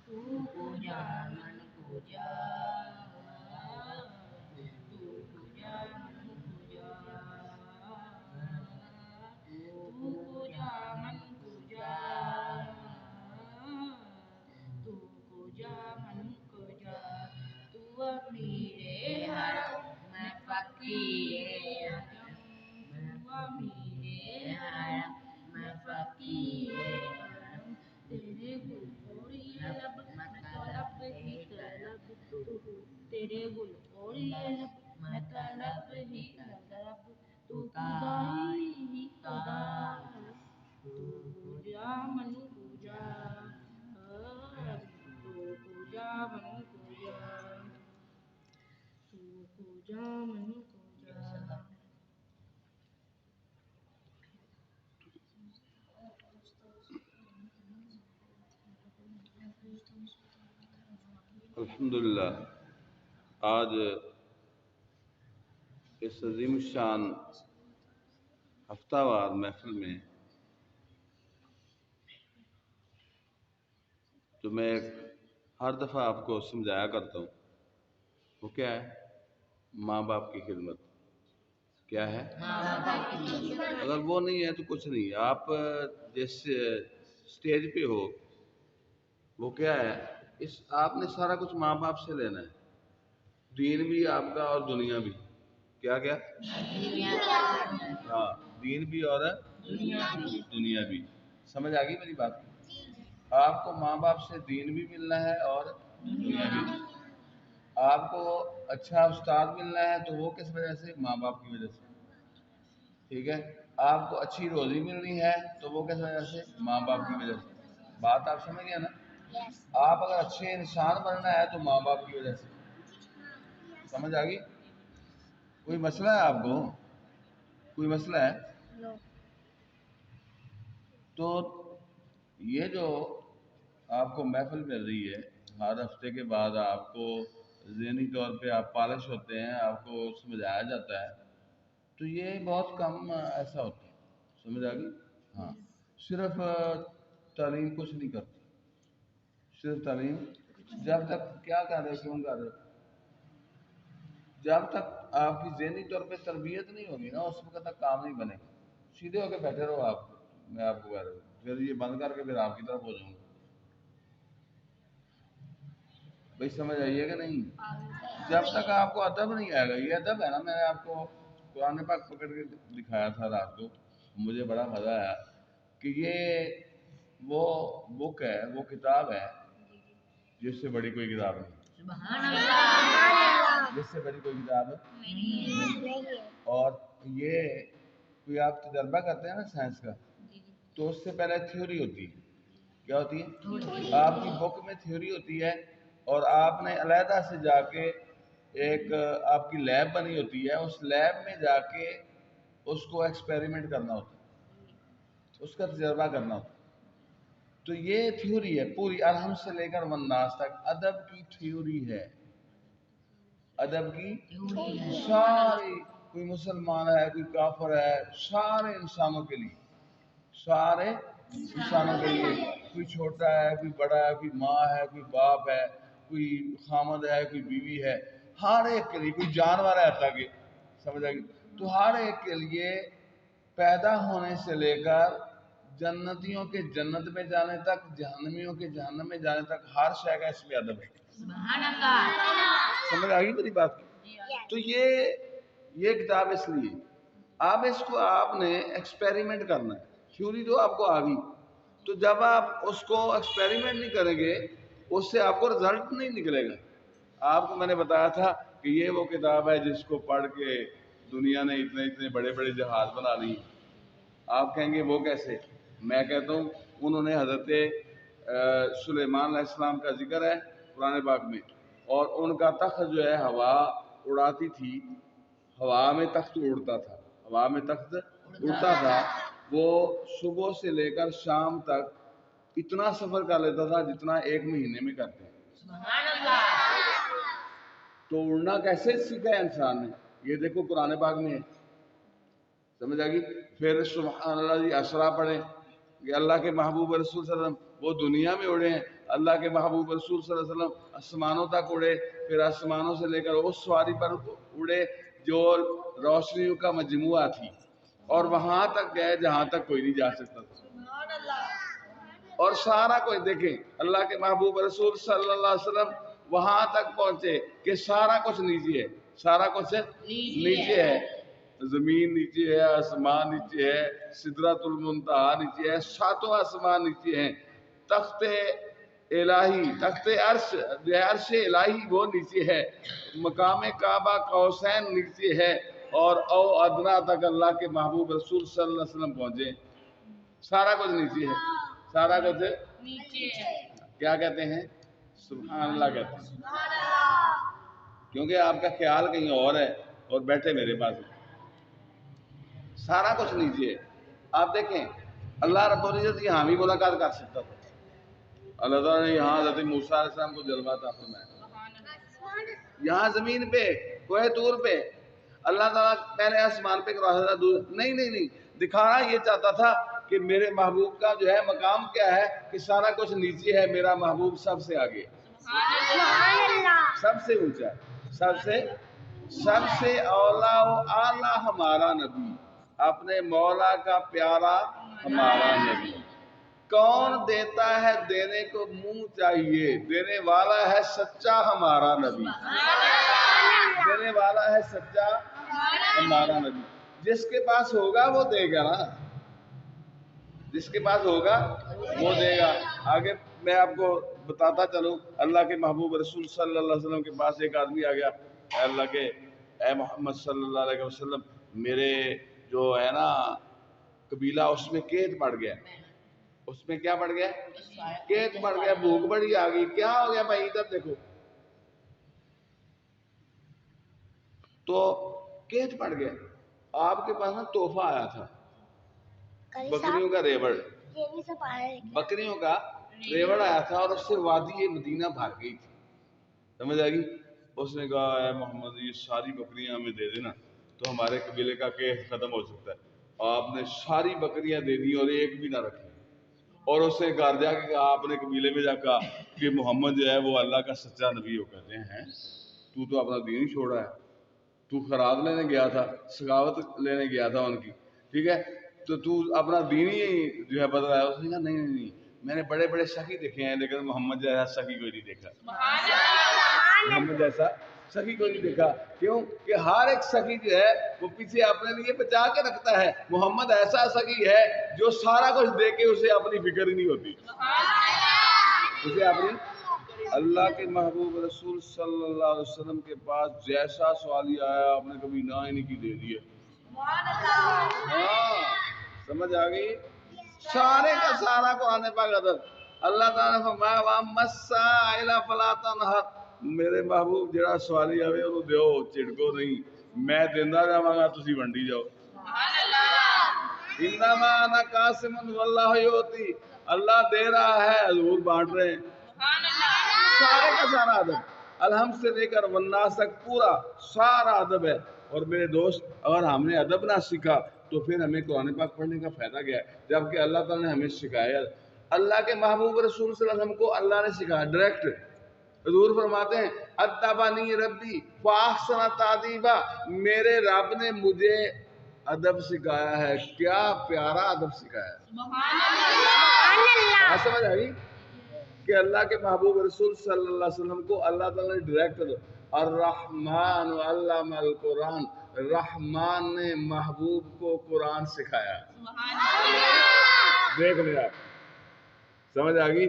तू पूजा मन पूजा, तू पूजा मन पूजा, तू पूजा मन पूजा, तू पूजा मन पूजा। तू अमीरे हरम मैं फकीरे हरम, तू अमीरे हरम मैं फकीरे हरम। तेरे गुल कोरी लब मैं तलब ही तलब, तेरे गुल कोरी लब मैं तलब ही तलब। तू खुदा ही खुदा, तू पूजा मन पूजा, तू पूजा मन पूजा, तू पूजा मन पूजा। अल्हम्दुलिल्लाह, आज इस अजीम शान हफ्तावार महफिल में जो मैं हर दफ़ा आपको समझाया करता हूँ वो क्या है? माँ बाप की खिदमत। क्या है? अगर वो नहीं है तो कुछ नहीं। आप जिस स्टेज पे हो वो क्या है? इस आपने सारा कुछ माँ बाप से लेना है, दीन भी आपका और दुनिया भी। क्या क्या? हाँ, दीन भी और दुनिया भी। समझ आ गई मेरी बात? आपको माँ बाप से दीन भी मिलना है और दुनिया भी। आपको अच्छा उस्ताद मिलना है तो वो किस वजह से? माँ बाप की वजह से। ठीक है। आपको अच्छी रोजी मिलनी है तो वो किस वजह से? माँ बाप की वजह से। बात आप समझ गए ना? आप अगर अच्छे इंसान बनना है तो माँ बाप की वजह से। समझ आ गई? कोई मसला है आपको? कोई मसला है? तो ये जो आपको महफिल मिल रही है, हर हफ्ते के बाद आपको ज़हनी तौर पे आप पॉलिश होते हैं, आपको समझाया जाता है, तो ये बहुत कम ऐसा होता है। समझ आ गई? हाँ, सिर्फ तालीम कुछ नहीं करती। सिर्फ तालीम जब तक क्या कर रहे हो, क्यों कर रहे हो, जब तक आपकी ज़हनी तौर पे तरबियत नहीं होगी ना उस वक्त तक काम नहीं बनेगा। सीधे होके बैठे रहो आप, मैं आपको कह रहा हूँ, फिर ये बंद करके फिर आपकी तरफ हो जाऊंगा। भाई समझ आइए कि नहीं? जब तक आपको अदब नहीं आएगा, ये अदब है ना, मैंने आपको कुरान पाक पकड़ के दिखाया था रात को, मुझे बड़ा मज़ा आया कि ये वो बुक है, वो किताब है जिससे बड़ी कोई किताब नहीं, जिससे बड़ी कोई किताब नहीं। और ये कोई आप तजर्बा करते हैं ना साइंस का, तो उससे पहले थ्योरी होती है। क्या होती है? आपकी बुक में थ्योरी होती है और आपने अलहदा से जाके एक आपकी लैब बनी होती है, उस लैब में जाके उसको एक्सपेरिमेंट करना होता है, उसका तजर्बा करना होता है। तो ये थ्योरी है पूरी, अलहम से लेकर वन्नास तक अदब की थ्योरी है। अदब की सारी, कोई मुसलमान है, कोई काफिर है, सारे इंसानों के लिए, सारे इंसानों के लिए, कोई छोटा है, कोई बड़ा है, कोई माँ है, कोई बाप है, कोई खामद है, कोई बीवी है, हर एक के लिए, कोई जानवर है ताकि, समझ आ गई? तो हर एक के लिए पैदा होने से लेकर जन्नतियों के जन्नत में जाने तक, जहन्नमियों के जहन्नम में जाने तक, हर शय का इसमें अदब है। समझ आ गई मेरी बात? तो ये किताब इसलिए, अब इसको आपने एक्सपेरिमेंट करना है। थ्योरी तो आपको आ गई, तो जब आप उसको एक्सपेरिमेंट नहीं करेंगे उससे आपको रिजल्ट नहीं निकलेगा। आपको मैंने बताया था कि ये वो किताब है जिसको पढ़ के दुनिया ने इतने इतने बड़े बड़े जहाज बना लिए। आप कहेंगे वो कैसे? मैं कहता हूँ उन्होंने हजरत सुलेमान अलैहिस्सलाम का जिक्र है कुरान पाक में, और उनका तख्त जो है हवा उड़ाती थी, हवा में तख्त उड़ता था, हवा में तख्त उड़ता था। वो सुबह से लेकर शाम तक इतना सफर कर लेता था जितना एक महीने में करते हैं। तो उड़ना कैसे सीखा है इंसान ने? ये देखो कुरान पाक में है। समझ आ गई? फिर सुभान अल्लाह जी असरा पढ़े, کہ اللہ کے محبوب رسول صلی اللہ علیہ وسلم وہ دنیا میں اڑے ہیں، اللہ کے محبوب رسول صلی اللہ علیہ وسلم آسمانوں تک اڑے، پھر آسمانوں سے لے کر اس سواری پر اڑے جو روشنیوں کا مجموعہ تھی، اور وہاں تک گئے جہاں تک کوئی نہیں جا سکتا تھا، اور سارا کوئی دیکھیں اللہ کے محبوب رسول صلی اللہ علیہ وسلم وہاں تک پہنچے کہ سارا کچھ نیچے ہے، سارا کچھ نیچے ہے، زمین نیچے ہے، آسمان نیچے ہے، سدرۃ المنتہا نیچے ہے، ساتوں آسمان نیچے ہیں، تخت الہی، تخت عرش جو ہے عرش الہی وہ نیچے ہے، مقام کعبہ قوسین نیچے ہے، اور او ادنا تک اللہ کے محبوب رسول صلی اللہ علیہ وسلم پہنچے، سارا کچھ نیچے ہے، سارا کچھ نیچے ہے، کیا کہتے ہیں؟ سبحان اللہ کہتے ہیں، کیونکہ آپ کا خیال کہیں اور ہے اور بیٹھے میرے پاس، سارا کچھ نیچے ہے۔ آپ دیکھیں اللہ رب العزت یہاں بھی ملاقات کر سکتا تھا، اللہ تعالیٰ نے یہاں حضرت موسیٰ علیہ السلام کو جلوہ عطا فرمایا، یہاں زمین پہ کوہ طور پہ اللہ تعالیٰ پہلے آسمان پہ کرا تھا، نہیں دکھانا یہ چاہتا تھا کہ میرے محبوب کا جو ہے مقام کیا ہے، کہ سارا کچھ نیچے ہے، میرا محبوب سب سے آگے، سب سے اونچا، سب سے اولا و اعلیٰ ہمارا نبی، اپنے مولا کا پیارا ہمارا نبی، کون دیتا ہے دینے کو منہ چاہیے، دینے والا ہے سچا ہمارا نبی، دینے والا ہے سچا ہمارا نبی، جس کے پاس ہوگا وہ دے گا نا، جس کے پاس ہوگا وہ دے گا۔ آگے میں آپ کو بتاتا چلوں، اللہ کے محبوب رسول صلی اللہ علیہ وسلم کے پاس ایک آدمی آ گیا، اے اللہ کے اے محمد صلی اللہ علیہ وسلم، میرے جو ہے نا قبیلہ اس میں قید پڑ گیا، اس میں کیا پڑ گیا؟ قید پڑ گیا، بھوک بڑی آ گئی، کیا ہو گیا بھائی ادھر دیکھو، تو قید پڑ گیا، آپ کے پاس نا تحفہ آیا تھا، بکریوں کا ریوڑ، بکریوں کا ریوڑ آیا تھا، اور اس سے وادی مدینہ بھر گئی تھی، سمجھ آ گئی؟ اس نے کہا اے محمد یہ ساری بکریاں ہمیں دے دینا تو ہمارے قبیلے کا قید ختم ہو سکتا ہے، آپ نے ساری بکریاں دے دی اور ایک بھی نہ رکھی، اور اس نے گھر جا کے کہا، اپنے قبیلے میں جا کہا کہ محمد جو ہے وہ اللہ کا سچا نبی ہو، کہتے ہیں تو اپنا دین ہی چھوڑا ہے، تو خراج لینے گیا تھا، سخاوت لینے گیا تھا ان کی، ٹھیک ہے، تو اپنا دین ہی جو ہے بدلا ہے۔ اس نے کہا نہیں میں نے بڑے بڑے سخی دیکھے ہیں لیکن محمد جیسا سخی کوئی نہیں دیکھا، محمد جیسا سخی کوئی نہیں دیکھا، کیوں کہ ہر ایک سخی جو ہے وہ پیچھے اپنے لیے بچا کے رکھتا ہے، محمد ایسا سخی ہے جو سارا کچھ دے کے اسے اپنی فکر ہی نہیں ہوتی، اسے اپنی اللہ کے محبوب رسول صلی اللہ علیہ وسلم کے پاس جیسا سوالی آیا آپ نے کبھی نہ ہی نہیں کی دے دیا، ہاں سمجھ آ گئی؟ سارے کا سارا قرآن پاک ادب، اللہ تعالیٰ نے فرمایا وَأَمَّا السَّائِلَ فَلَا تَنْهَرْ، میرے محبوب جڑا سوالی آوے انہوں دیو، چڑکو نہیں، میں دیندہ جاواں گا تسی ونڈی جاؤ، انما انا قاسم واللہ یؤتی، اللہ دے رہا ہے حضور بانٹ رہے ہیں، سارے کا سارا ادب، الحمد سے لے کر والناس تک پورا سارا ادب ہے۔ اور میرے دوست اگر ہم نے ادب نہ سیکھا تو پھر ہمیں قرآن پاک پڑھنے کا فائدہ کیا ہے، جبکہ اللہ تعالیٰ نے ہمیں سکھایا، اللہ کے محبوب رسول صلی اللہ علیہ وسلم کو اللہ نے سکھایا ڈائریکٹ، حضور فرماتے ہیں ادبنی ربی فاحسن تادیبا، میرے رب نے مجھے ادب سکھایا ہے، کیا پیارا ادب سکھایا ہے، کیا سمجھ آئی کہ اللہ کے محبوب رسول صلی اللہ علیہ وسلم کو اللہ تعالیٰ نے ڈائریکٹ، الرحمن علم القرآن، رحمان نے محبوب کو قرآن سکھایا، دیکھ لیں آپ، سمجھ آ گئی؟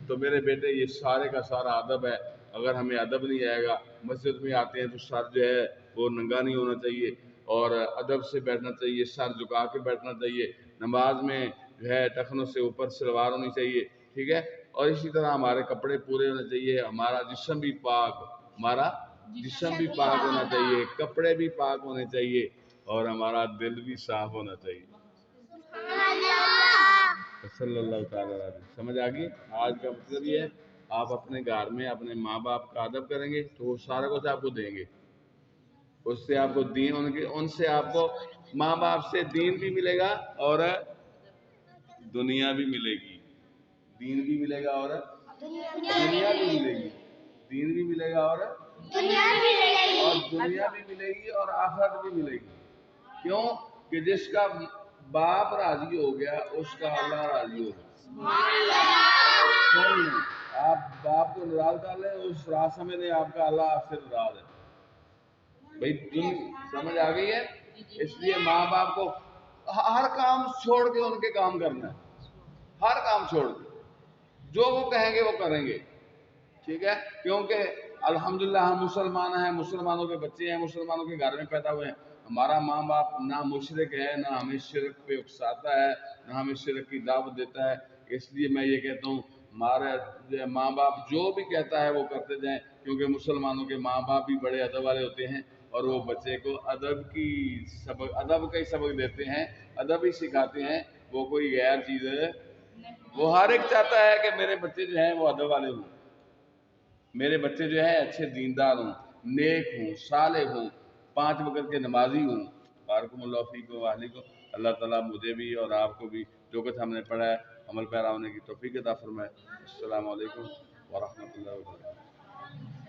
تو میرے بیٹے یہ سارے کا سارا ادب ہے، اگر ہمیں ادب نہیں آئے گا، مسجد میں آتے ہیں تو سر جو ہے وہ ننگا نہیں ہونا چاہیے، اور ادب سے بیٹھنا چاہیے، سر جھکا کے بیٹھنا چاہیے، نماز میں جو ہے ٹخنوں سے اوپر سلوار ہونی چاہیے، ٹھیک ہے، اور اسی طرح ہمارے کپڑے پورے ہونے چاہیے، ہمارا جسم بھی پاک، ہمارا جسم بھی پاک ہونا چاہیے، کپڑے بھی پاک ہونے چاہیے، اور ہمارا دل بھی صاف ہونا چاہیے، صلی اللہ تعالیٰ علیہ وسلم۔ سمجھ آ گئی؟ آج کا مطلب یہ ہے آپ اپنے گھر میں اپنے ماں باپ کا ادب کریں گے تو وہ سارا کچھ آپ کو دیں گے، اس سے آپ کو دین ان سے آپ کو ماں باپ سے دین بھی ملے گا اور दुनिया भी मिलेगी, दीन भी मिलेगा और दुनिया भी मिलेगी, दीन भी मिलेगा और दुनिया भी मिलेगी और आखिरत भी मिलेगी। क्यों? कि जिसका बाप राजी हो गया उसका अल्लाह राजी हो गया। आप बाप को नाराज कर ले, उस राज समझ लें आपका अल्लाह आपसे नाराज है। भाई समझ आ गई है? इसलिए माँ बाप को हर काम छोड़ के उनके काम करना है, हर काम छोड़ के, जो वो कहेंगे वो करेंगे, ठीक है? क्योंकि अल्हम्दुलिल्लाह हम मुसलमान हैं, मुसलमानों के बच्चे हैं, मुसलमानों के घर में पैदा हुए हैं। हमारा माँ बाप ना मुशरिक है, ना हमें शिरक पे उकसाता है, ना हमें शिरक की दावत देता है। इसलिए मैं ये कहता हूँ हमारे माँ बाप जो भी कहता है वो करते जाएं, क्योंकि मुसलमानों के माँ बाप भी बड़े अदब वाले होते हैं और वो बच्चे को अदब का ही सबक देते हैं, अदब ही सिखाते हैं। वो कोई गैर चीज़ है, वो हर एक चाहता है कि मेरे बच्चे जो हैं वो अदब वाले हों, मेरे बच्चे जो है अच्छे दीनदार हों, नेक हों, साले हों, 5 वक्त के नमाजी हों। बारकुमुल्लाह फीकुम व अहलिकुम। अल्लाह ताला मुझे भी और आपको भी जो कुछ हमने पढ़ा है अमल पैरा होने की तौफीक अता फरमाए। अस्सलामु अलैकुम व रहमतुल्लाहि व बरकातहू।